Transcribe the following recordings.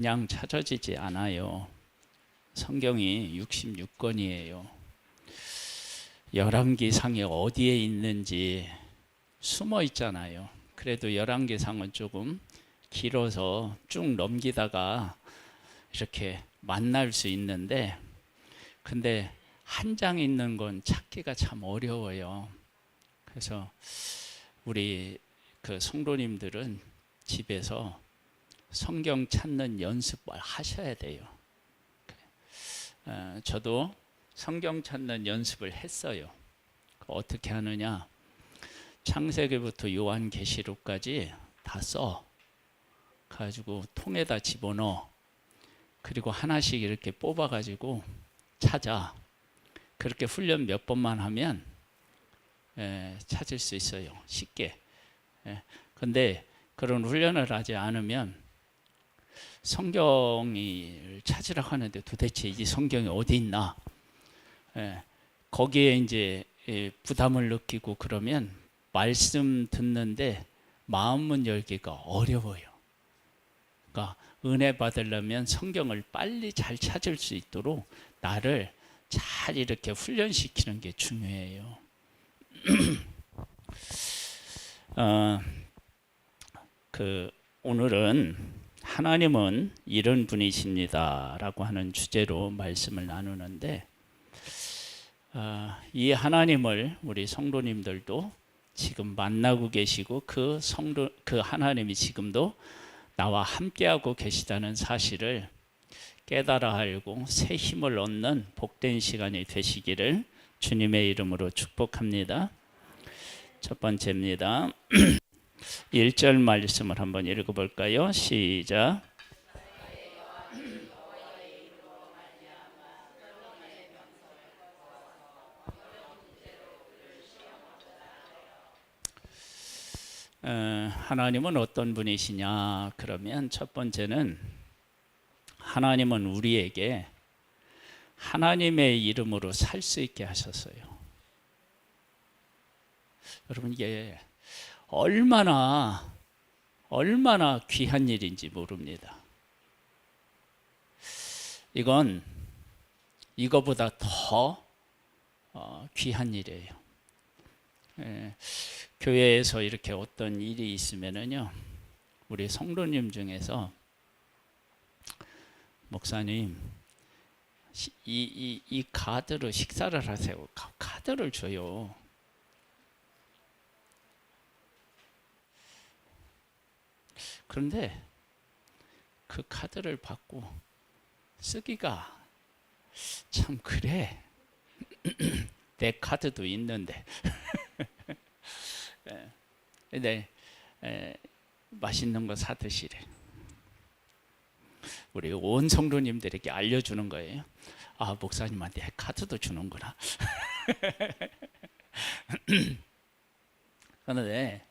그냥 찾아지지 않아요. 성경이 66권이에요. 열왕기상이 어디에 있는지 숨어 있잖아요. 그래도 열왕기상은 조금 길어서 쭉 넘기다가 이렇게 만날 수 있는데, 근데 한 장 있는 건 찾기가 참 어려워요. 그래서 우리 그 성도님들은 집에서 성경 찾는 연습을 하셔야 돼요. 저도 성경 찾는 연습을 했어요. 어떻게 하느냐? 창세기부터 요한계시록까지 다 써 가지고 통에다 집어넣어. 그리고 하나씩 이렇게 뽑아 가지고 찾아. 그렇게 훈련 몇 번만 하면 찾을 수 있어요. 쉽게. 근데 그런 훈련을 하지 않으면 성경을 찾으라고 하는데 도대체 이 성경이 어디 있나? 거기에 이제 부담을 느끼고 그러면 말씀 듣는데 마음문 열기가 어려워요. 그러니까 은혜 받으려면 성경을 빨리 잘 찾을 수 있도록 나를 잘 이렇게 훈련시키는 게 중요해요. 오늘은 하나님은 이런 분이십니다 라고 하는 주제로 말씀을 나누는데, 이 하나님을 우리 성도님들도 지금 만나고 계시고 그 하나님이 지금도 나와 함께하고 계시다는 사실을 깨달아 알고 새 힘을 얻는 복된 시간이 되시기를 주님의 이름으로 축복합니다. 첫 번째입니다. 1절 말씀을 한번 읽어볼까요? 시작. 하나님은 어떤 분이시냐? 그러면 첫 번째는 하나님은 우리에게 하나님의 이름으로 살 수 있게 하셨어요. 여러분, 이게 얼마나 귀한 일인지 모릅니다. 이건 이거보다 더 귀한 일이에요. 교회에서 이렇게 어떤 일이 있으면은요, 우리 성도님 중에서 목사님 이 카드로 식사를 하세요. 카드를 줘요. 그런데 그 카드를 받고 쓰기가 참 그래. 내 카드도 있는데. 근데 맛있는 거 사 드시래. 우리 온 성도님들에게 알려주는 거예요. 아, 목사님한테 카드도 주는구나. 그런데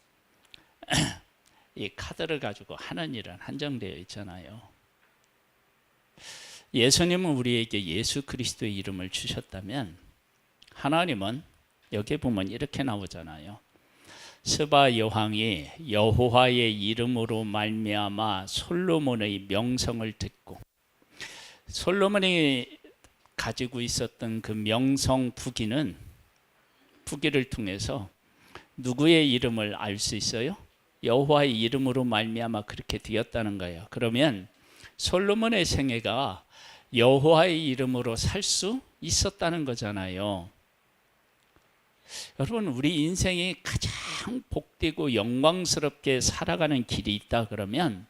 이 카드를 가지고 하는 일은 한정되어 있잖아요. 예수님은 우리에게 예수 그리스도의 이름을 주셨다면, 하나님은 여기 보면 이렇게 나오잖아요. 스바 여왕이 여호와의 이름으로 말미암아 솔로몬의 명성을 듣고, 솔로몬이 가지고 있었던 그 명성 부기를 통해서 누구의 이름을 알 수 있어요? 여호와의 이름으로 말미암아 그렇게 되었다는 거예요. 그러면 솔로몬의 생애가 여호와의 이름으로 살 수 있었다는 거잖아요. 여러분, 우리 인생이 가장 복되고 영광스럽게 살아가는 길이 있다 그러면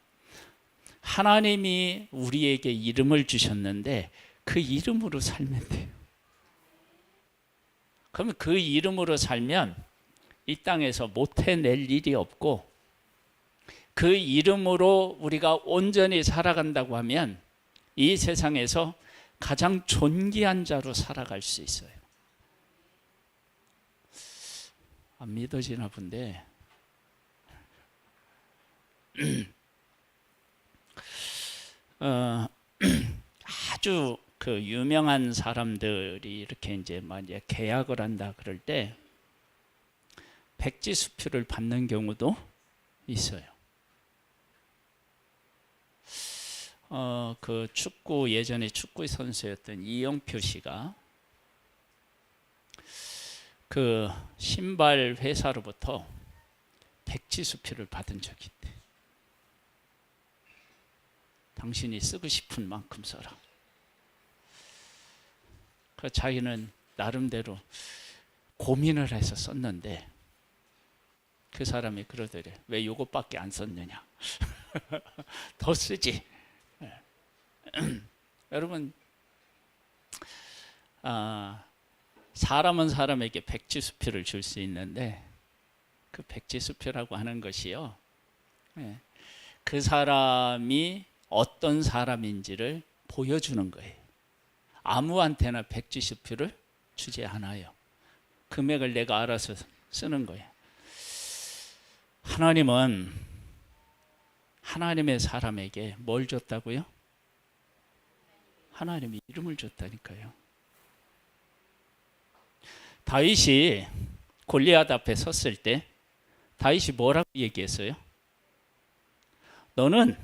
하나님이 우리에게 이름을 주셨는데 그 이름으로 살면 돼요. 그러면 그 이름으로 살면 이 땅에서 못 해낼 일이 없고, 그 이름으로 우리가 온전히 살아간다고 하면 이 세상에서 가장 존귀한 자로 살아갈 수 있어요. 안 믿어지나 본데 아주 그 유명한 사람들이 이렇게 이제 만약 계약을 한다 그럴 때 백지수표를 받는 경우도 있어요. 그 축구 예전에 축구 선수였던 이영표 씨가 그 신발 회사로부터 백지 수표를 받은 적이 있대. 당신이 쓰고 싶은 만큼 써라. 그 자기는 나름대로 고민을 해서 썼는데 그 사람이 그러더래. 왜 요것밖에 안 썼느냐. 더 쓰지. 여러분, 사람은 사람에게 백지수표를 줄 수 있는데 그 백지수표라고 하는 것이요, 그 사람이 어떤 사람인지를 보여주는 거예요. 아무한테나 백지수표를 주지 않아요. 금액을 내가 알아서 쓰는 거예요. 하나님은 하나님의 사람에게 뭘 줬다고요? 하나님이 이름을 줬다니까요. 다윗이 골리앗 앞에 섰을 때 다윗이 뭐라고 얘기했어요? 너는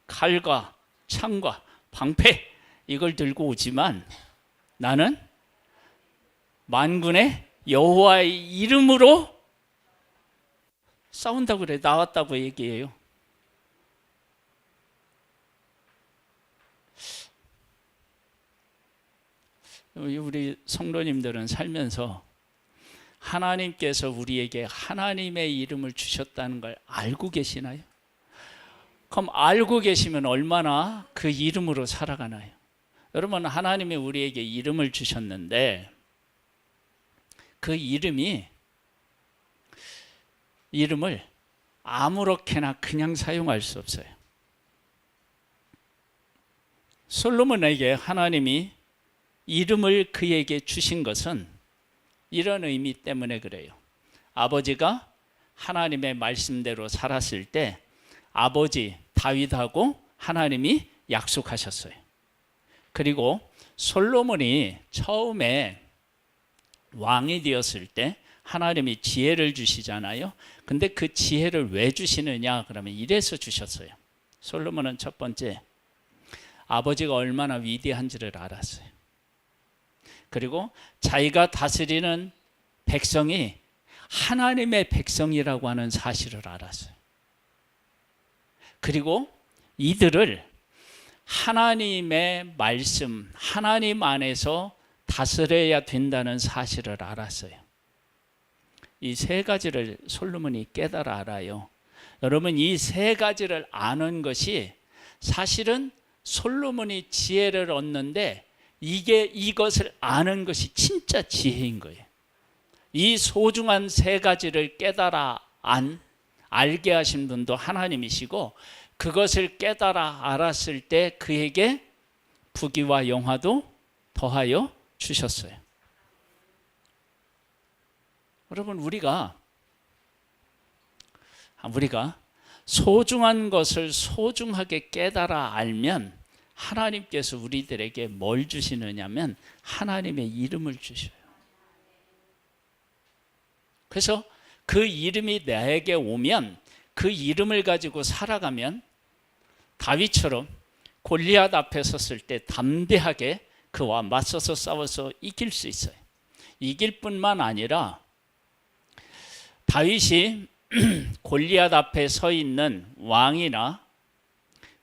칼과 창과 방패 이걸 들고 오지만 나는 만군의 여호와의 이름으로 싸운다고 그래. 나왔다고 얘기해요. 우리 성도님들은 살면서 하나님께서 우리에게 하나님의 이름을 주셨다는 걸 알고 계시나요? 그럼 알고 계시면 얼마나 그 이름으로 살아가나요? 여러분, 하나님이 우리에게 이름을 주셨는데 그 이름을 아무렇게나 그냥 사용할 수 없어요. 솔로몬에게 하나님이 이름을 그에게 주신 것은 이런 의미 때문에 그래요. 아버지가 하나님의 말씀대로 살았을 때 아버지 다윗하고 하나님이 약속하셨어요. 그리고 솔로몬이 처음에 왕이 되었을 때 하나님이 지혜를 주시잖아요. 근데 그 지혜를 왜 주시느냐? 그러면 이래서 주셨어요. 솔로몬은 첫 번째, 아버지가 얼마나 위대한지를 알았어요. 그리고 자기가 다스리는 백성이 하나님의 백성이라고 하는 사실을 알았어요. 그리고 이들을 하나님의 말씀, 하나님 안에서 다스려야 된다는 사실을 알았어요. 이 세 가지를 솔로몬이 깨달아 알아요. 여러분, 이 세 가지를 아는 것이 사실은 솔로몬이 지혜를 얻는데 이것을 아는 것이 진짜 지혜인 거예요. 이 소중한 세 가지를 깨달아 알게 하신 분도 하나님이시고 그것을 깨달아 알았을 때 그에게 부귀와 영화도 더하여 주셨어요. 여러분, 우리가 소중한 것을 소중하게 깨달아 알면 하나님께서 우리들에게 뭘 주시느냐면 하나님의 이름을 주셔요. 그래서 그 이름이 나에게 오면 그 이름을 가지고 살아가면 다윗처럼 골리앗 앞에 섰을 때 담대하게 그와 맞서서 싸워서 이길 수 있어요. 이길 뿐만 아니라 다윗이 골리앗 앞에 서 있는 왕이나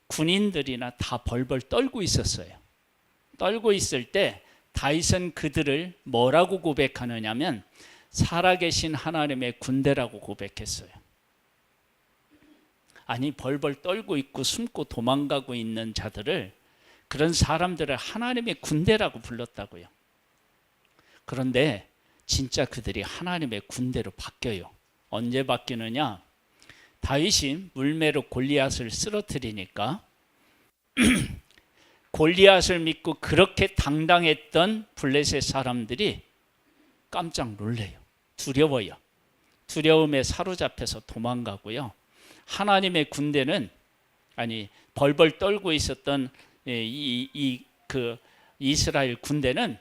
군인들이나 다 벌벌 떨고 있었어요. 떨고 있을 때 다윗은 그들을 뭐라고 고백하느냐면 살아계신 하나님의 군대라고 고백했어요. 아니, 벌벌 떨고 있고 숨고 도망가고 있는 자들을, 그런 사람들을 하나님의 군대라고 불렀다고요. 그런데 진짜 그들이 하나님의 군대로 바뀌어요. 언제 바뀌느냐? 다윗이 물매로 골리앗을 쓰러뜨리니까 골리앗을 믿고 그렇게 당당했던 블레셋 사람들이 깜짝 놀래요. 두려워요. 두려움에 사로잡혀서 도망가고요. 하나님의 군대는, 벌벌 떨고 있었던 그 이스라엘 군대는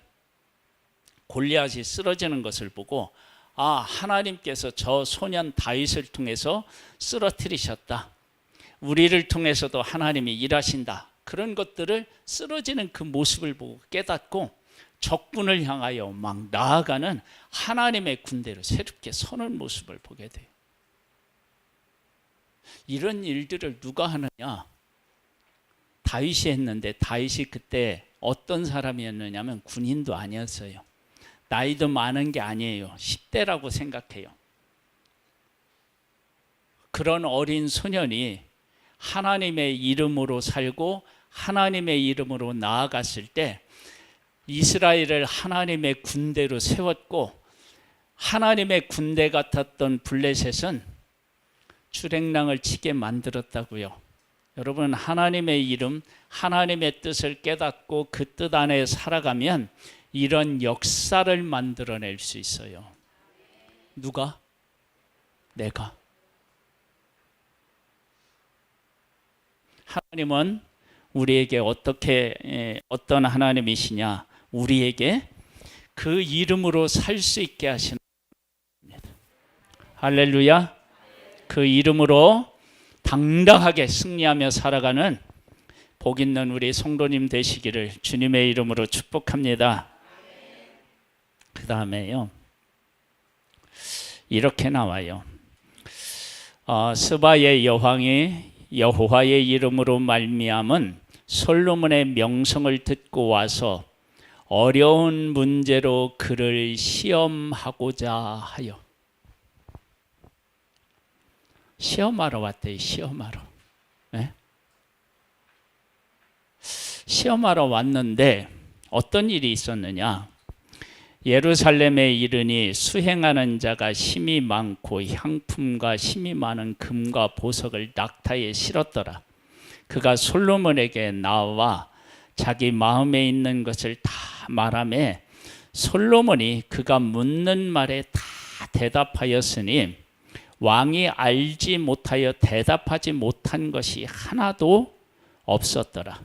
골리앗이 쓰러지는 것을 보고, 하나님께서 저 소년 다윗을 통해서 쓰러뜨리셨다. 우리를 통해서도 하나님이 일하신다. 그런 것들을 쓰러지는 그 모습을 보고 깨닫고 적군을 향하여 막 나아가는 하나님의 군대로 새롭게 서는 모습을 보게 돼요. 이런 일들을 누가 하느냐? 다윗이 했는데, 다윗이 그때 어떤 사람이었느냐면 군인도 아니었어요. 나이도 많은 게 아니에요. 10대라고 생각해요. 그런 어린 소년이 하나님의 이름으로 살고 하나님의 이름으로 나아갔을 때 이스라엘을 하나님의 군대로 세웠고, 하나님의 군대 같았던 블레셋은 주랭랑을 치게 만들었다고요. 여러분, 하나님의 이름, 하나님의 뜻을 깨닫고 그 뜻 안에 살아가면 이런 역사를 만들어낼 수 있어요. 누가? 내가. 하나님은 우리에게 어떤 하나님이시냐? 우리에게 그 이름으로 살 수 있게 하시는 겁니다. 할렐루야. 그 이름으로 당당하게 승리하며 살아가는 복 있는 우리 성도님 되시기를 주님의 이름으로 축복합니다. 그 다음에요, 이렇게 나와요. 스바의 여왕이 여호와의 이름으로 말미암은 솔로몬의 명성을 듣고 와서 어려운 문제로 그를 시험하고자 하여. 시험하러 왔대요. 시험하러. 네? 시험하러 왔는데 어떤 일이 있었느냐? 예루살렘에 이르니 수행하는 자가 심히 많고 향품과 심히 많은 금과 보석을 낙타에 실었더라. 그가 솔로몬에게 나와 자기 마음에 있는 것을 다 말하매 솔로몬이 그가 묻는 말에 다 대답하였으니 왕이 알지 못하여 대답하지 못한 것이 하나도 없었더라.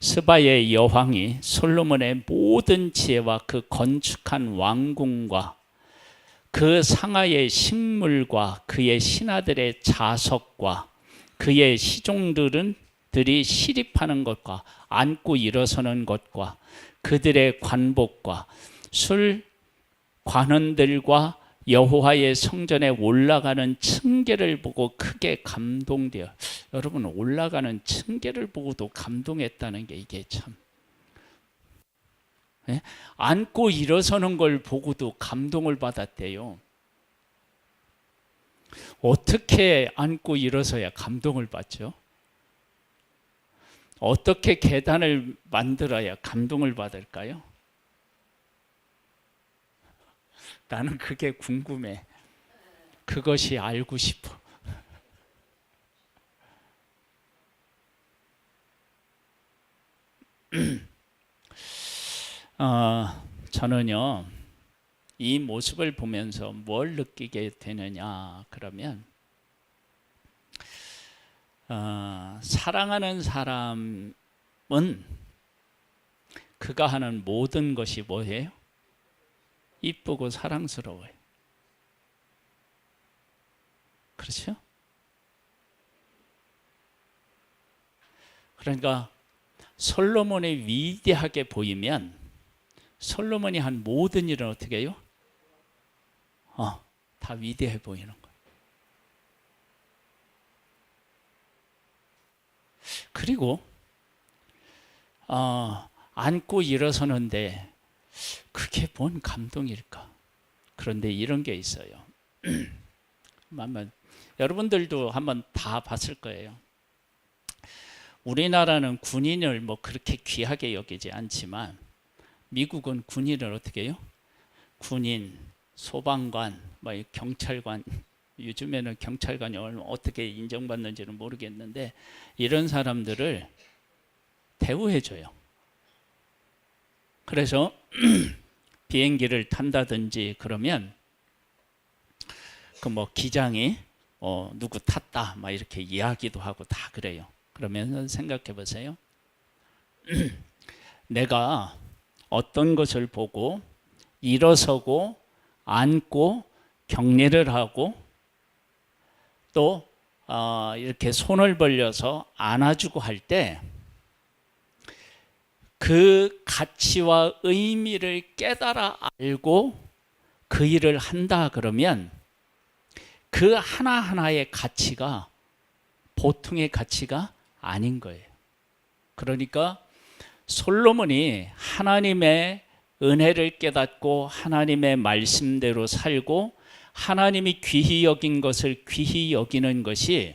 스바의 여왕이 솔로몬의 모든 지혜와 그 건축한 왕궁과 그 상하의 식물과 그의 신하들의 자석과 그의 시종들이 시립하는 것과 앉고 일어서는 것과 그들의 관복과 술 관원들과 여호와의 성전에 올라가는 층계를 보고 크게 감동되어. 여러분, 올라가는 층계를 보고도 감동했다는 게 이게 참, 네? 앉고 일어서는 걸 보고도 감동을 받았대요. 어떻게 앉고 일어서야 감동을 받죠? 어떻게 계단을 만들어야 감동을 받을까요? 나는 그게 궁금해. 그것이 알고 싶어. 저는요, 이 모습을 보면서 뭘 느끼게 되느냐 그러면, 사랑하는 사람은 그가 하는 모든 것이 뭐예요? 이쁘고 사랑스러워요. 그렇죠? 그러니까 솔로몬이 위대하게 보이면 솔로몬이 한 모든 일은 어떻게 해요? 다 위대해 보이는 거예요. 그리고 앉고 일어서는데 그게 뭔 감동일까? 그런데 이런 게 있어요. 여러분들도 한번 다 봤을 거예요. 우리나라는 군인을 뭐 그렇게 귀하게 여기지 않지만 미국은 군인을 어떻게 해요? 군인, 소방관, 경찰관, 요즘에는 경찰관이 어떻게 인정받는지는 모르겠는데 이런 사람들을 대우해줘요. 그래서 비행기를 탄다든지 그러면 그 기장이 누구 탔다 이렇게 이야기도 하고 다 그래요. 그러면 생각해 보세요. 내가 어떤 것을 보고 일어서고 앉고 격리를 하고 또 이렇게 손을 벌려서 안아주고 할 때 그 가치와 의미를 깨달아 알고 그 일을 한다 그러면 그 하나하나의 가치가 보통의 가치가 아닌 거예요. 그러니까 솔로몬이 하나님의 은혜를 깨닫고 하나님의 말씀대로 살고 하나님이 귀히 여긴 것을 귀히 여기는 것이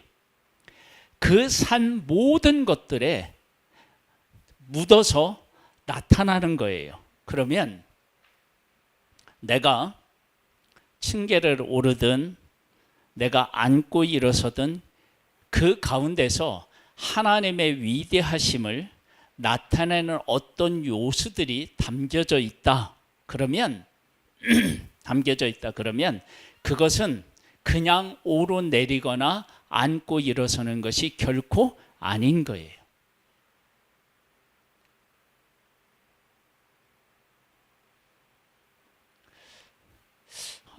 그 산 모든 것들에 묻어서 나타나는 거예요. 그러면 내가 층계를 오르든 내가 앉고 일어서든 그 가운데서 하나님의 위대하심을 나타내는 어떤 요소들이 담겨져 있다. 그러면 담겨져 있다. 그러면 그것은 그냥 오르내리거나 앉고 일어서는 것이 결코 아닌 거예요.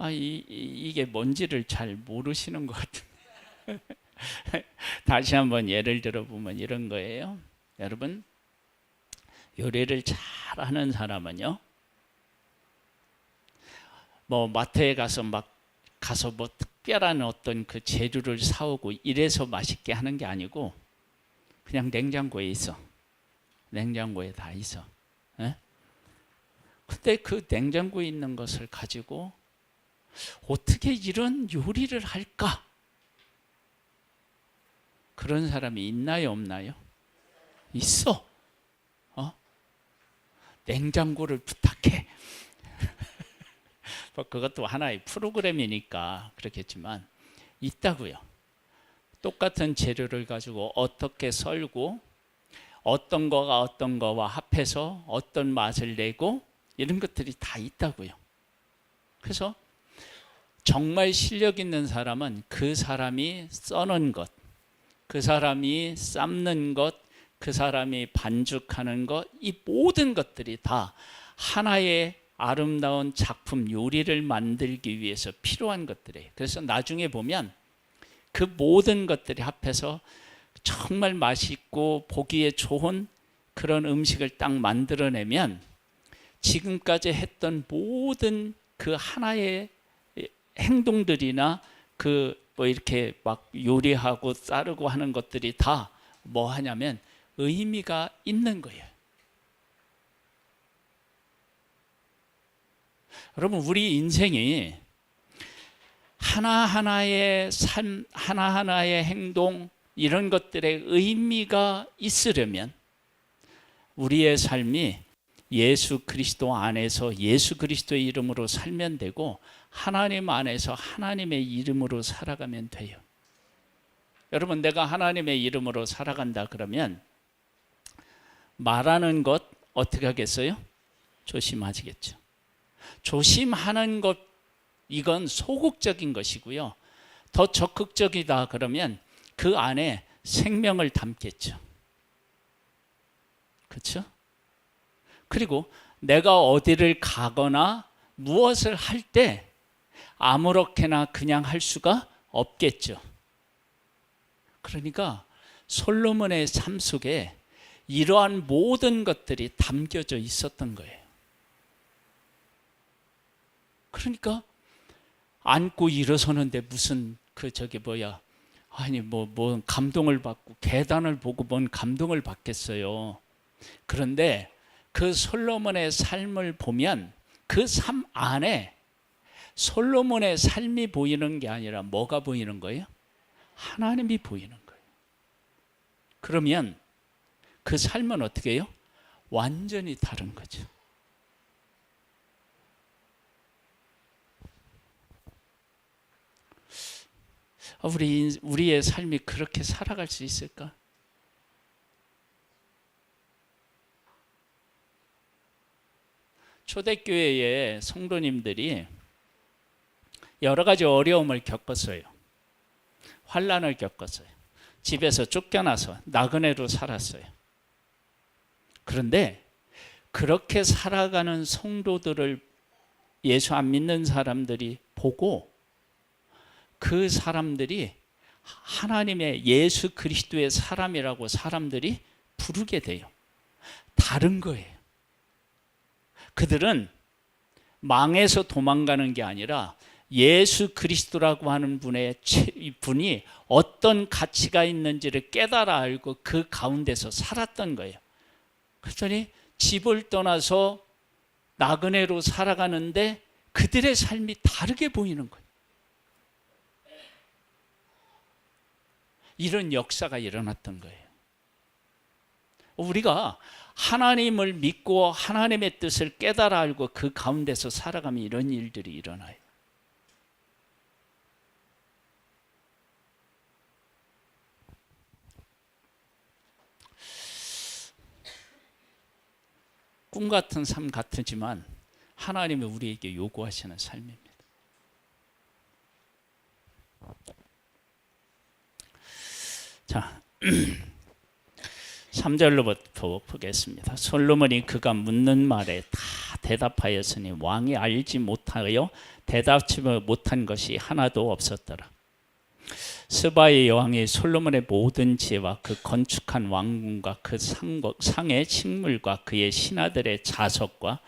이게 뭔지를 잘 모르시는 것 같은데 다시 한번 예를 들어보면 이런 거예요. 여러분, 요리를 잘하는 사람은요, 뭐 마트에 가서 뭐 특별한 어떤 그 재료를 사오고 이래서 맛있게 하는 게 아니고 그냥 냉장고에 있어. 냉장고에 다 있어. 에? 근데 그 냉장고에 있는 것을 가지고 어떻게 이런 요리를 할까? 그런 사람이 있나요, 없나요? 있어. 냉장고를 부탁해. 그것도 하나의 프로그램이니까 그렇겠지만 있다고요. 똑같은 재료를 가지고 어떻게 썰고 어떤 거가 어떤 거와 합해서 어떤 맛을 내고 이런 것들이 다 있다고요. 그래서 정말 실력 있는 사람은 그 사람이 써는 것, 그 사람이 삶는 것, 그 사람이 반죽하는 것, 이 모든 것들이 다 하나의 아름다운 작품, 요리를 만들기 위해서 필요한 것들이에요. 그래서 나중에 보면 그 모든 것들이 합해서 정말 맛있고 보기에 좋은 그런 음식을 딱 만들어내면 지금까지 했던 모든 그 하나의 행동들이나 그 뭐 이렇게 막 요리하고 자르고 하는 것들이 다 뭐 하냐면 의미가 있는 거예요. 여러분, 우리 인생이 하나하나의 삶, 하나하나의 행동, 이런 것들의 의미가 있으려면 우리의 삶이 예수 그리스도 안에서 예수 그리스도의 이름으로 살면 되고 하나님 안에서 하나님의 이름으로 살아가면 돼요. 여러분, 내가 하나님의 이름으로 살아간다 그러면 말하는 것 어떻게 하겠어요? 조심하시겠죠. 조심하는 것, 이건 소극적인 것이고요. 더 적극적이다 그러면 그 안에 생명을 담겠죠. 그렇죠? 그리고 내가 어디를 가거나 무엇을 할 때 아무렇게나 그냥 할 수가 없겠죠. 그러니까 솔로몬의 삶 속에 이러한 모든 것들이 담겨져 있었던 거예요. 그러니까 앉고 일어서는데 무슨 뭐 감동을 받고 계단을 보고 뭔 감동을 받겠어요. 그런데 그 솔로몬의 삶을 보면 그 삶 안에 솔로몬의 삶이 보이는 게 아니라 뭐가 보이는 거예요? 하나님이 보이는 거예요. 그러면 그 삶은 어떻게 해요? 완전히 다른 거죠. 우리의 삶이 그렇게 살아갈 수 있을까? 초대교회의 성도님들이 여러 가지 어려움을 겪었어요. 환난을 겪었어요. 집에서 쫓겨나서 나그네로 살았어요. 그런데 그렇게 살아가는 성도들을 예수 안 믿는 사람들이 보고 그 사람들이 하나님의 예수 그리스도의 사람이라고 사람들이 부르게 돼요. 다른 거예요. 그들은 망해서 도망가는 게 아니라 예수 그리스도라고 하는 분이 어떤 가치가 있는지를 깨달아 알고 그 가운데서 살았던 거예요. 그랬더니 집을 떠나서 나그네로 살아가는데 그들의 삶이 다르게 보이는 거예요. 이런 역사가 일어났던 거예요. 우리가 하나님을 믿고 하나님의 뜻을 깨달아 알고 그 가운데서 살아가면 이런 일들이 일어나요. 꿈 같은 삶 같지만 하나님이 우리에게 요구하시는 삶입니다. 자, 3절로부터 보겠습니다. 솔로몬이 그가 묻는 말에 다 대답하였으니 왕이 알지 못하여 대답치 못한 것이 하나도 없었더라. 스바의 여왕이 솔로몬의 모든 지혜와 그 건축한 왕궁과 그 상의 식물과 그의 신하들의 자석과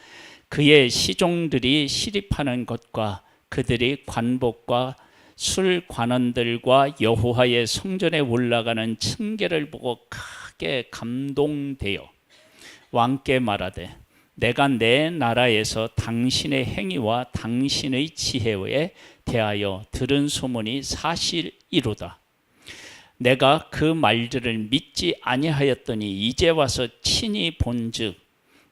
그의 시종들이 시립하는 것과 그들이 관복과 술 관원들과 여호와의 성전에 올라가는 층계를 보고 크게 감동되어 왕께 말하되 내가 내 나라에서 당신의 행위와 당신의 지혜에 대하여 들은 소문이 사실이로다. 내가 그 말들을 믿지 아니하였더니 이제 와서 친히 본즉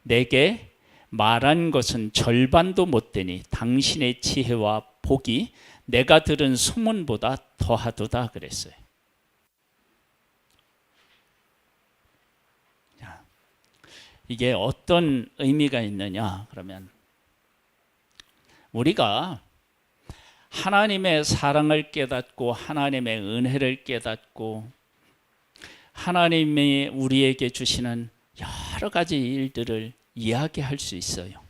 내게 말한 것은 절반도 못 되니 당신의 지혜와 복이 내가 들은 소문보다 더하도다 그랬어요. 이게 어떤 의미가 있느냐 그러면 우리가 하나님의 사랑을 깨닫고 하나님의 은혜를 깨닫고 하나님이 우리에게 주시는 여러 가지 일들을 이야기할 수 있어요.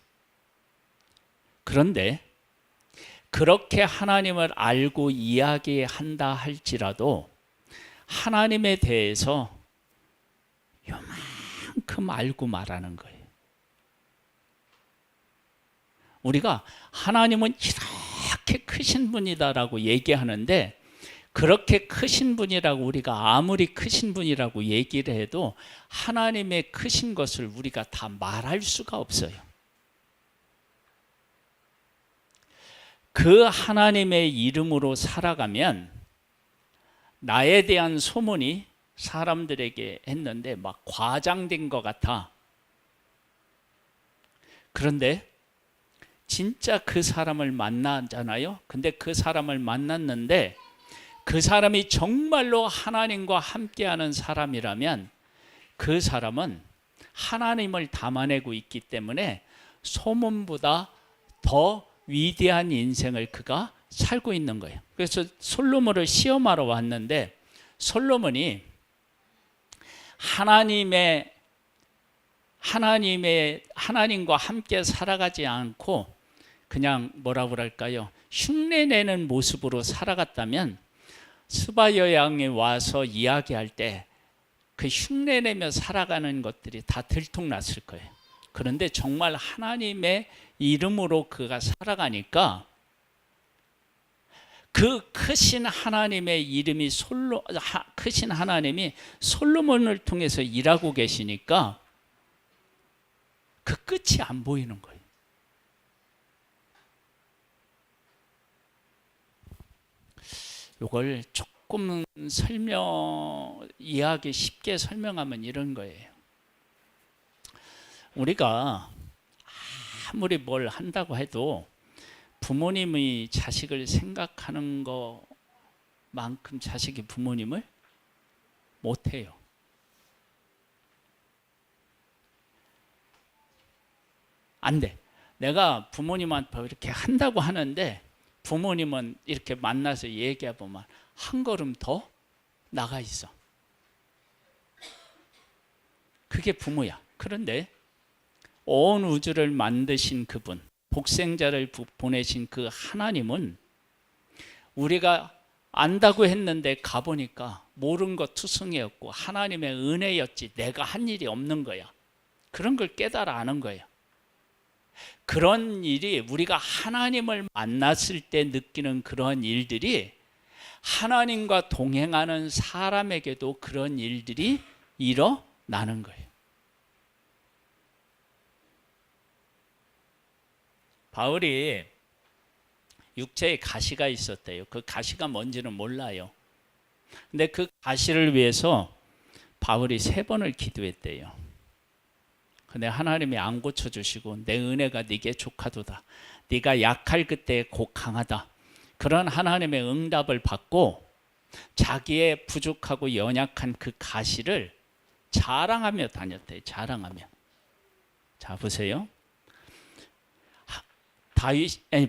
그런데 그렇게 하나님을 알고 이야기한다 할지라도 하나님에 대해서 요만큼 알고 말하는 거예요. 우리가 하나님은 이렇게 크신 분이다라고 얘기하는데 그렇게 크신 분이라고 우리가 아무리 크신 분이라고 얘기를 해도 하나님의 크신 것을 우리가 다 말할 수가 없어요. 그 하나님의 이름으로 살아가면 나에 대한 소문이 사람들에게 했는데 막 과장된 것 같아. 그런데 진짜 그 사람을 만나잖아요. 근데 그 사람을 만났는데 그 사람이 정말로 하나님과 함께하는 사람이라면 그 사람은 하나님을 담아내고 있기 때문에 소문보다 더 위대한 인생을 그가 살고 있는 거예요. 그래서 솔로몬을 시험하러 왔는데 솔로몬이 하나님과 함께 살아가지 않고 그냥 뭐라고 할까요? 흉내내는 모습으로 살아갔다면 스바 여왕이 와서 이야기할 때 그 흉내내며 살아가는 것들이 다 들통났을 거예요. 그런데 정말 하나님의 이름으로 그가 살아가니까 그 크신 하나님의 이름이 크신 하나님이 솔로몬을 통해서 일하고 계시니까 그 끝이 안 보이는 거예요. 이걸 조금 이해하기 쉽게 설명하면 이런 거예요. 우리가 아무리 뭘 한다고 해도 부모님이 자식을 생각하는 것만큼 자식이 부모님을 못해요. 안 돼. 내가 부모님한테 이렇게 한다고 하는데 부모님은 이렇게 만나서 얘기해보면 한 걸음 더 나가 있어. 그게 부모야. 그런데 온 우주를 만드신 그분, 복생자를 보내신 그 하나님은 우리가 안다고 했는데 가보니까 모른 것 투성이었고 하나님의 은혜였지 내가 한 일이 없는 거야. 그런 걸 깨달아 아는 거예요. 그런 일이 우리가 하나님을 만났을 때 느끼는 그런 일들이 하나님과 동행하는 사람에게도 그런 일들이 일어나는 거예요. 바울이 육체에 가시가 있었대요. 그 가시가 뭔지는 몰라요. 근데 그 가시를 위해서 바울이 3번을 기도했대요. 근데 하나님이 안 고쳐주시고 내 은혜가 네게 족하도다. 네가 약할 그때 곧 강하다. 그런 하나님의 응답을 받고 자기의 부족하고 연약한 그 가시를 자랑하며 다녔대요. 자랑하며. 자 보세요.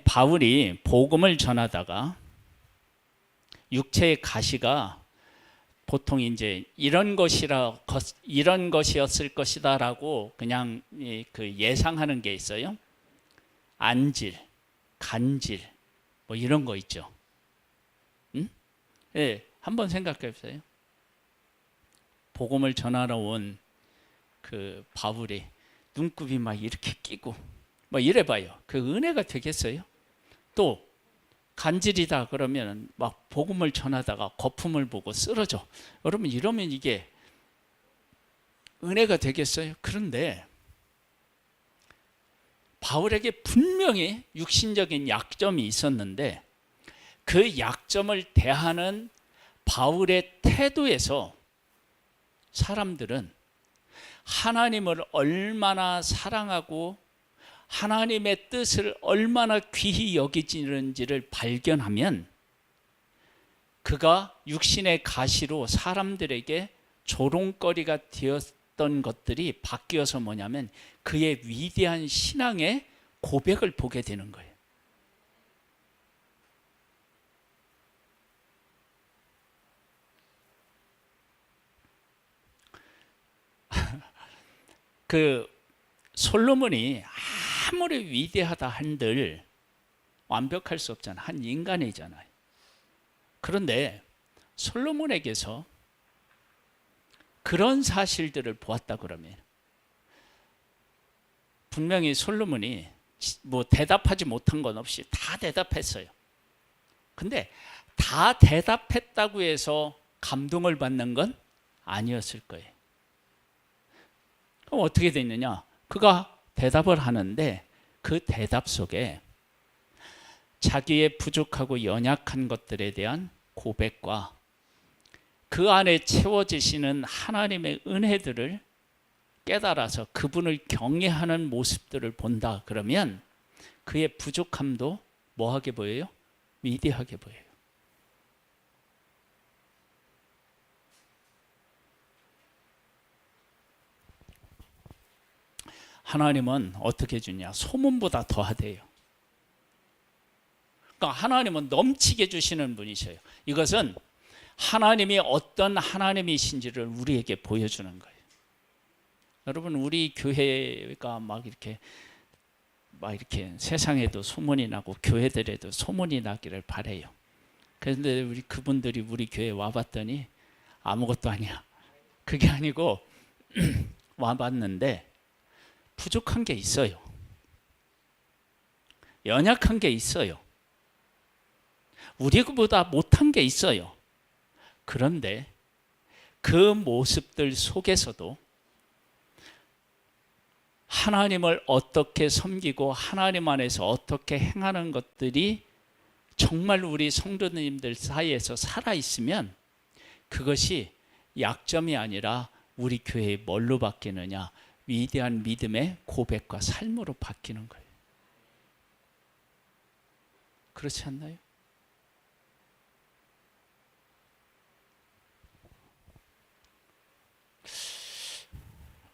바울이 복음을 전하다가 육체의 가시가 보통 이제 이런 것이었을 것이다라고 그냥 그 예상하는 게 있어요. 안질, 간질, 뭐 이런 거 있죠. 응? 예, 한번 생각해 보세요. 복음을 전하러 온 그 바울이 눈곱이 막 이렇게 끼고 뭐 이래봐요. 그 은혜가 되겠어요? 또 간질이다 그러면 막 복음을 전하다가 거품을 보고 쓰러져. 여러분 이러면 이게 은혜가 되겠어요? 그런데 바울에게 분명히 육신적인 약점이 있었는데 그 약점을 대하는 바울의 태도에서 사람들은 하나님을 얼마나 사랑하고 하나님의 뜻을 얼마나 귀히 여기지는지를 발견하면 그가 육신의 가시로 사람들에게 조롱거리가 되었던 것들이 바뀌어서 뭐냐면 그의 위대한 신앙의 고백을 보게 되는 거예요. 그 솔로몬이 아무리 위대하다 한들 완벽할 수 없잖아. 한 인간이잖아요. 그런데 솔로몬에게서 그런 사실들을 보았다 그러면 분명히 솔로몬이 뭐 대답하지 못한 건 없이 다 대답했어요. 근데 다 대답했다고 해서 감동을 받는 건 아니었을 거예요. 그럼 어떻게 됐느냐? 그가 대답을 하는데 그 대답 속에 자기의 부족하고 연약한 것들에 대한 고백과 그 안에 채워지시는 하나님의 은혜들을 깨달아서 그분을 경외하는 모습들을 본다 그러면 그의 부족함도 뭐하게 보여요? 위대하게 보여요. 하나님은 어떻게 주냐? 소문보다 더하대요. 그러니까 하나님은 넘치게 주시는 분이셔요. 이것은 하나님이 어떤 하나님이신지를 우리에게 보여주는 거예요. 여러분 우리 교회가 막 이렇게 세상에도 소문이 나고 교회들에도 소문이 나기를 바래요. 그런데 우리 그분들이 우리 교회 와봤더니 아무것도 아니야. 그게 아니고 와봤는데 부족한 게 있어요. 연약한 게 있어요. 우리보다 못한 게 있어요. 그런데 그 모습들 속에서도 하나님을 어떻게 섬기고 하나님 안에서 어떻게 행하는 것들이 정말 우리 성도님들 사이에서 살아있으면 그것이 약점이 아니라 우리 교회에 뭘로 바뀌느냐? 위대한 믿음의 고백과 삶으로 바뀌는 거예요. 그렇지 않나요?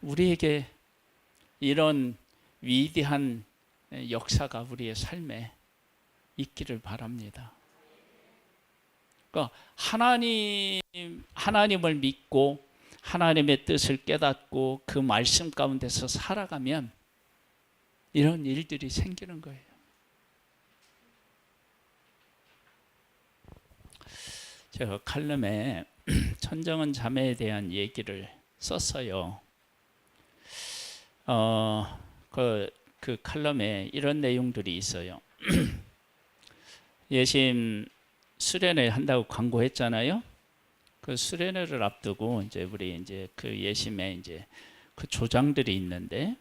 우리에게 이런 위대한 역사가 우리의 삶에 있기를 바랍니다. 그러니까 하나님을 믿고 하나님의 뜻을 깨닫고 그 말씀 가운데서 살아가면 이런 일들이 생기는 거예요. 제가 칼럼에 천정은 자매에 대한 얘기를 썼어요. 그 칼럼에 이런 내용들이 있어요. 예심 수련회 한다고 광고했잖아요. 그 수련회를 앞두고 이제 우리 이제 그 예심에 이제 그 조장들이 있는데,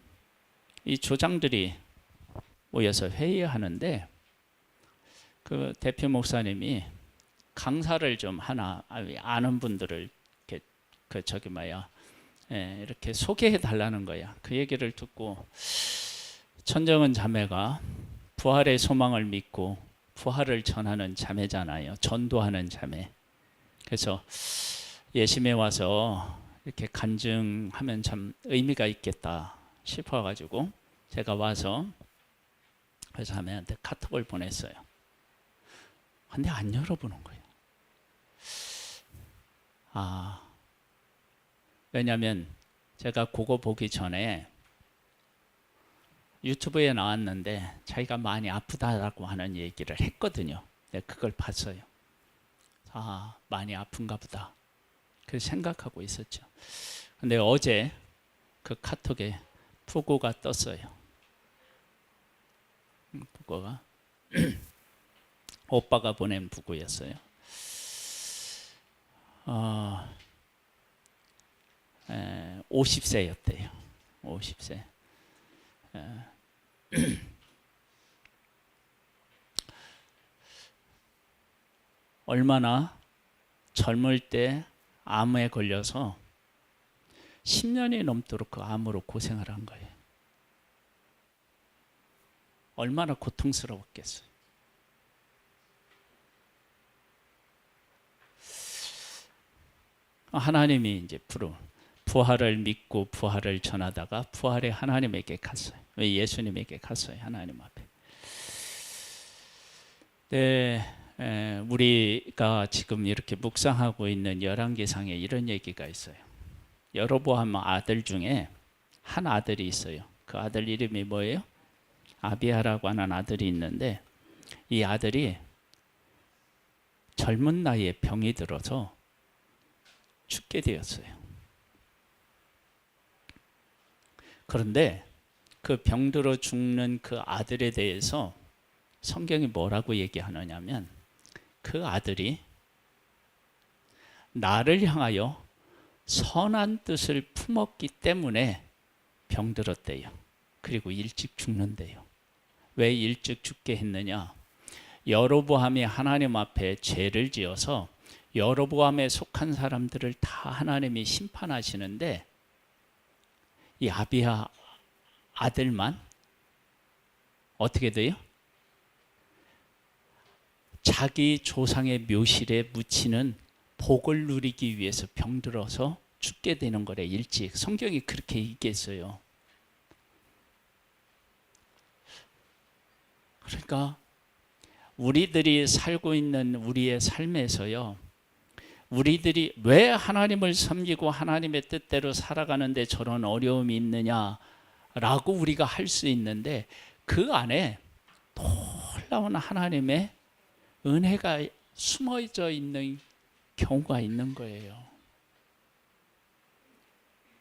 이 조장들이 모여서 회의하는데 그 대표 목사님이 강사를 좀 하나, 아는 분들을 이렇게 이렇게 소개해 달라는 거야. 그 얘기를 듣고 천정은 자매가 부활의 소망을 믿고 부활을 전하는 자매잖아요. 전도하는 자매. 그래서 예심에 와서 이렇게 간증하면 참 의미가 있겠다 싶어가지고 제가 와서 그 자매한테 카톡을 보냈어요. 근데 안 열어보는 거예요. 왜냐하면 제가 그거 보기 전에 유튜브에 나왔는데 자기가 많이 아프다라고 하는 얘기를 했거든요. 내가 그걸 봤어요. 많이 아픈가 보다. 그 생각하고 있었죠. 근데 어제 그 카톡에 부고가 떴어요. 부고가 오빠가 보낸 부고였어요. 50세였대요. 50세. 얼마나 젊을 때 암에 걸려서 10년이 넘도록 그 암으로 고생을 한 거예요. 얼마나 고통스러웠겠어요. 하나님이 이제 부활을 믿고 부활을 전하다가 부활의 하나님에게 갔어요. 왜 예수님에게 갔어요. 하나님 앞에. 네, 우리가 지금 이렇게 묵상하고 있는 열왕기상에 이런 얘기가 있어요. 여로보암 아들 중에 한 아들이 있어요. 그 아들 이름이 뭐예요? 아비야라고 하는 아들이 있는데, 이 아들이 젊은 나이에 병이 들어서 죽게 되었어요. 그런데 그 병들어 죽는 그 아들에 대해서 성경이 뭐라고 얘기하느냐면, 그 아들이 나를 향하여 선한 뜻을 품었기 때문에 병들었대요. 그리고 일찍 죽는데요. 왜 일찍 죽게 했느냐? 여로보암이 하나님 앞에 죄를 지어서 여로보암에 속한 사람들을 다 하나님이 심판하시는데, 이 아비야 아들만 어떻게 돼요? 자기 조상의 묘실에 묻히는 복을 누리기 위해서 병들어서 죽게 되는 거래. 일찍. 성경이 그렇게 얘기했어요. 그러니까 우리들이 살고 있는 우리의 삶에서요, 우리들이 왜 하나님을 섬기고 하나님의 뜻대로 살아가는데 저런 어려움이 있느냐라고 우리가 할 수 있는데, 그 안에 놀라운 하나님의 은혜가 숨어져 있는 경우가 있는 거예요.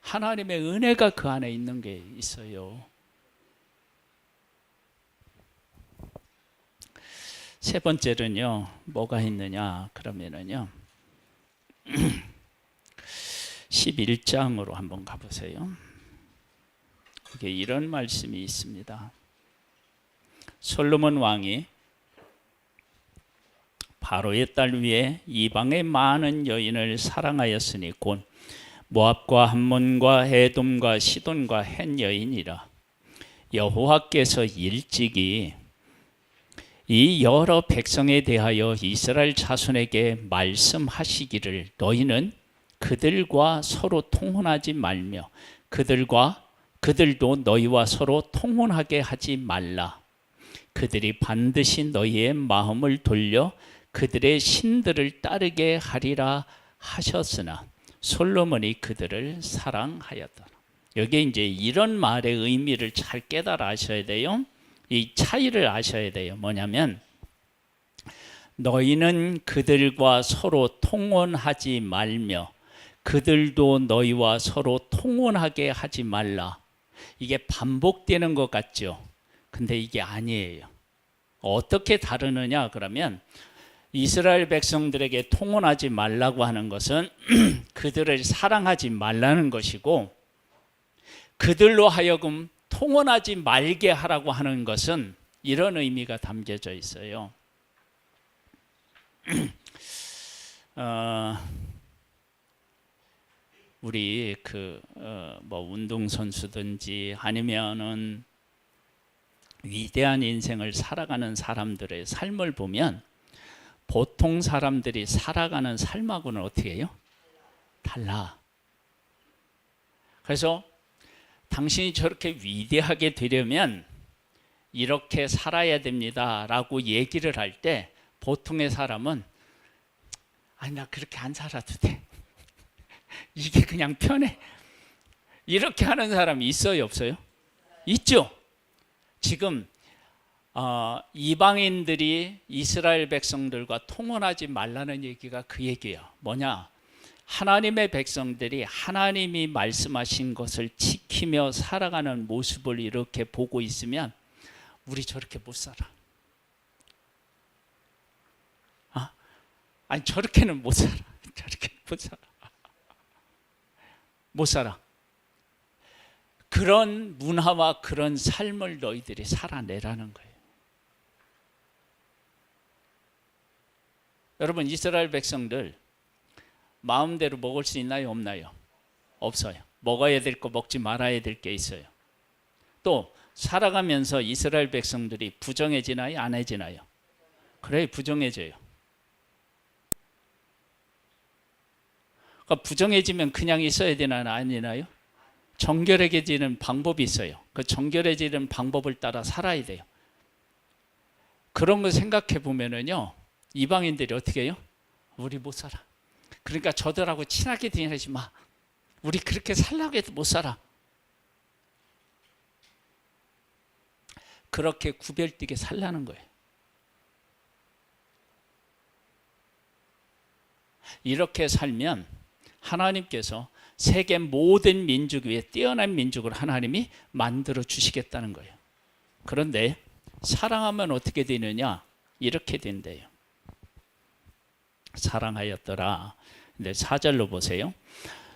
하나님의 은혜가 그 안에 있는 게 있어요. 세 번째는요, 뭐가 있느냐 그러면은요, 11장으로 한번 가보세요. 이게 이런 말씀이 있습니다. 솔로몬 왕이 바로의 딸 위에 이방의 많은 여인을 사랑하였으니 곧 모압과 함몬과 에돔과 시돈과 헷 여인이라. 여호와께서 일찍이 이 여러 백성에 대하여 이스라엘 자손에게 말씀하시기를, 너희는 그들과 서로 통혼하지 말며 그들도 너희와 서로 통혼하게 하지 말라. 그들이 반드시 너희의 마음을 돌려 그들의 신들을 따르게 하리라 하셨으나 솔로몬이 그들을 사랑하였더라. 여기 이제 이런 말의 의미를 잘 깨달아 아셔야 돼요. 이 차이를 아셔야 돼요. 뭐냐면, 너희는 그들과 서로 통혼하지 말며 그들도 너희와 서로 통혼하게 하지 말라. 이게 반복되는 것 같죠? 근데 이게 아니에요. 어떻게 다르느냐 그러면 이스라엘 백성들에게 통혼하지 말라고 하는 것은 그들을 사랑하지 말라는 것이고, 그들로 하여금 통혼하지 말게 하라고 하는 것은 이런 의미가 담겨져 있어요. 우리 운동 선수든지 아니면은 위대한 인생을 살아가는 사람들의 삶을 보면 보통 사람들이 살아가는 삶하고는 어떻게 해요? 달라. 그래서 당신이 저렇게 위대하게 되려면 이렇게 살아야 됩니다 라고 얘기를 할 때 보통의 사람은 아니 나 그렇게 안 살아도 돼. 이게 그냥 편해. 이렇게 하는 사람이 있어요 없어요? 있죠. 지금 이방인들이 이스라엘 백성들과 통혼하지 말라는 얘기가 그 얘기예요. 뭐냐? 하나님의 백성들이 하나님이 말씀하신 것을 지키며 살아가는 모습을 이렇게 보고 있으면 우리 저렇게 못 살아. 아니 저렇게는 못 살아. 저렇게 못 살아. 못 살아. 그런 문화와 그런 삶을 너희들이 살아내라는 거예요. 여러분 이스라엘 백성들 마음대로 먹을 수 있나요 없나요? 없어요. 먹어야 될 거 먹지 말아야 될 게 있어요. 또 살아가면서 이스라엘 백성들이 부정해지나요 안 해지나요? 그래 부정해져요. 그러니까 부정해지면 그냥 있어야 되나요 안 되나요? 정결해지는 방법이 있어요. 그 정결해지는 방법을 따라 살아야 돼요. 그런 거 생각해 보면은요 이방인들이 어떻게 해요? 우리 못 살아. 그러니까 저들하고 친하게 지내지 마. 우리 그렇게 살라고 해도 못 살아. 그렇게 구별되게 살라는 거예요. 이렇게 살면 하나님께서 세계 모든 민족 위에 뛰어난 민족을 하나님이 만들어 주시겠다는 거예요. 그런데 사랑하면 어떻게 되느냐? 이렇게 된대요. 사랑하였더라. 근데 4절로 보세요.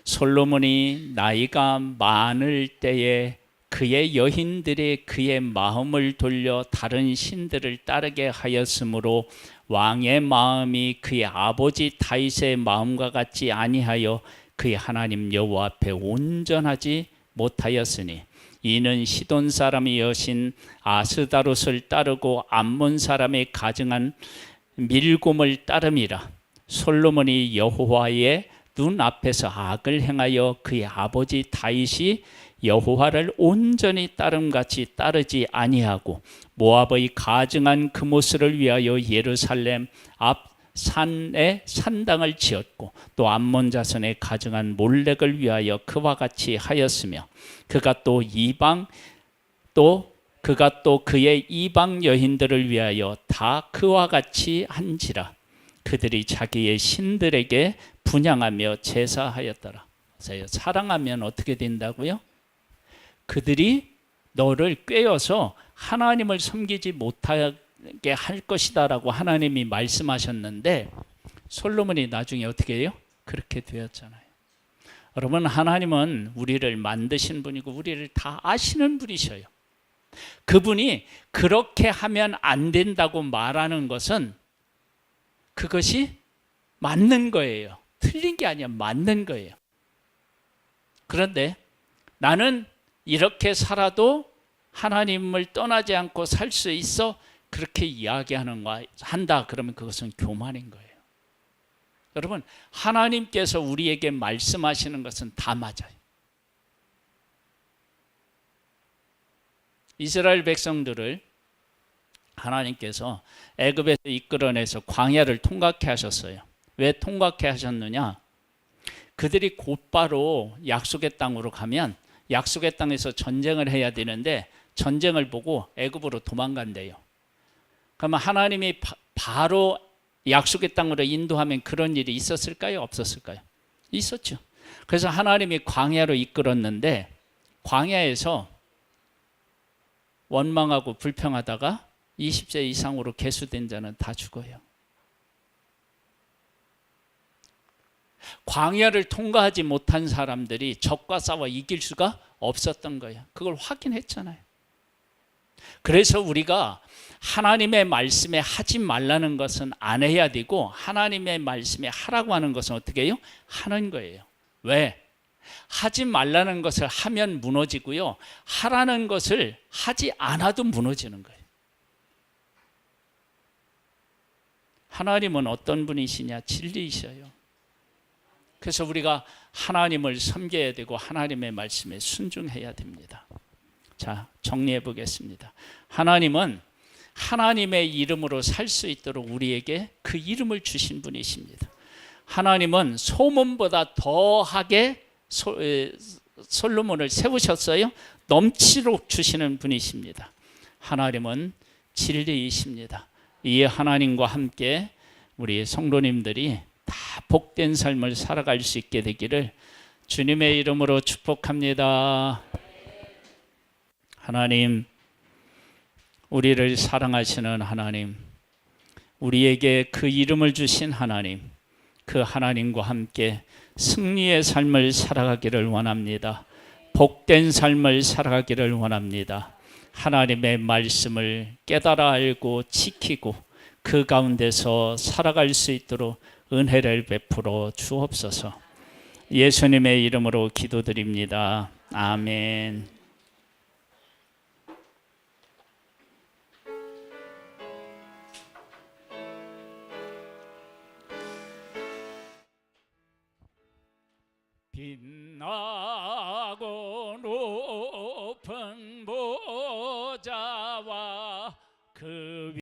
솔로몬이 나이가 많을 때에 그의 여인들이 그의 마음을 돌려 다른 신들을 따르게 하였으므로 왕의 마음이 그의 아버지 다윗의 마음과 같지 아니하여 그의 하나님 여호와 앞에 온전하지 못하였으니 이는 시돈 사람의 여신 아스다롯을 따르고 암몬 사람의 가증한 밀곰을 따름이라. 솔로몬이 여호와의 눈 앞에서 악을 행하여 그의 아버지 다윗이 여호와를 온전히 따름같이 따르지 아니하고 모압의 가증한 그모스를 위하여 예루살렘 앞 산에 산당을 지었고 또 암몬 자손의 가증한 몰렉을 위하여 그와 같이 하였으며 그가 또 그의 이방 여인들을 위하여 다 그와 같이 한지라. 그들이 자기의 신들에게 분향하며 제사하였더라. 사랑하면 어떻게 된다고요? 그들이 너를 꾀어서 하나님을 섬기지 못하게 할 것이다 라고 하나님이 말씀하셨는데 솔로몬이 나중에 어떻게 해요? 그렇게 되었잖아요. 여러분 하나님은 우리를 만드신 분이고 우리를 다 아시는 분이셔요. 그분이 그렇게 하면 안 된다고 말하는 것은 그것이 맞는 거예요. 틀린 게 아니야. 맞는 거예요. 그런데 나는 이렇게 살아도 하나님을 떠나지 않고 살 수 있어. 그렇게 이야기하는 거 한다. 그러면 그것은 교만인 거예요. 여러분 하나님께서 우리에게 말씀하시는 것은 다 맞아요. 이스라엘 백성들을 하나님께서 애굽에서 이끌어내서 광야를 통과케 하셨어요. 왜 통과케 하셨느냐? 그들이 곧바로 약속의 땅으로 가면 약속의 땅에서 전쟁을 해야 되는데 전쟁을 보고 애굽으로 도망간대요. 그러면 하나님이 바로 약속의 땅으로 인도하면 그런 일이 있었을까요? 없었을까요? 있었죠. 그래서 하나님이 광야로 이끌었는데 광야에서 원망하고 불평하다가 20세 이상으로 계수된 자는 다 죽어요. 광야를 통과하지 못한 사람들이 적과 싸워 이길 수가 없었던 거예요. 그걸 확인했잖아요. 그래서 우리가 하나님의 말씀에 하지 말라는 것은 안 해야 되고, 하나님의 말씀에 하라고 하는 것은 어떻게 해요? 하는 거예요. 왜? 하지 말라는 것을 하면 무너지고요, 하라는 것을 하지 않아도 무너지는 거예요. 하나님은 어떤 분이시냐? 진리이셔요. 그래서 우리가 하나님을 섬겨야 되고 하나님의 말씀에 순종해야 됩니다. 자, 정리해 보겠습니다. 하나님은 하나님의 이름으로 살 수 있도록 우리에게 그 이름을 주신 분이십니다. 하나님은 소문보다 더하게 솔로몬을 세우셨어요. 넘치도록 주시는 분이십니다. 하나님은 진리이십니다. 이 하나님과 함께 우리 성도님들이 다 복된 삶을 살아갈 수 있게 되기를 주님의 이름으로 축복합니다. 하나님, 우리를 사랑하시는 하나님, 우리에게 그 이름을 주신 하나님, 그 하나님과 함께 승리의 삶을 살아가기를 원합니다. 복된 삶을 살아가기를 원합니다. 하나님의 말씀을 깨달아 알고 지키고 그 가운데서 살아갈 수 있도록 은혜를 베풀어 주옵소서. 예수님의 이름으로 기도드립니다. 아멘. 빛나고 높은 보좌와 그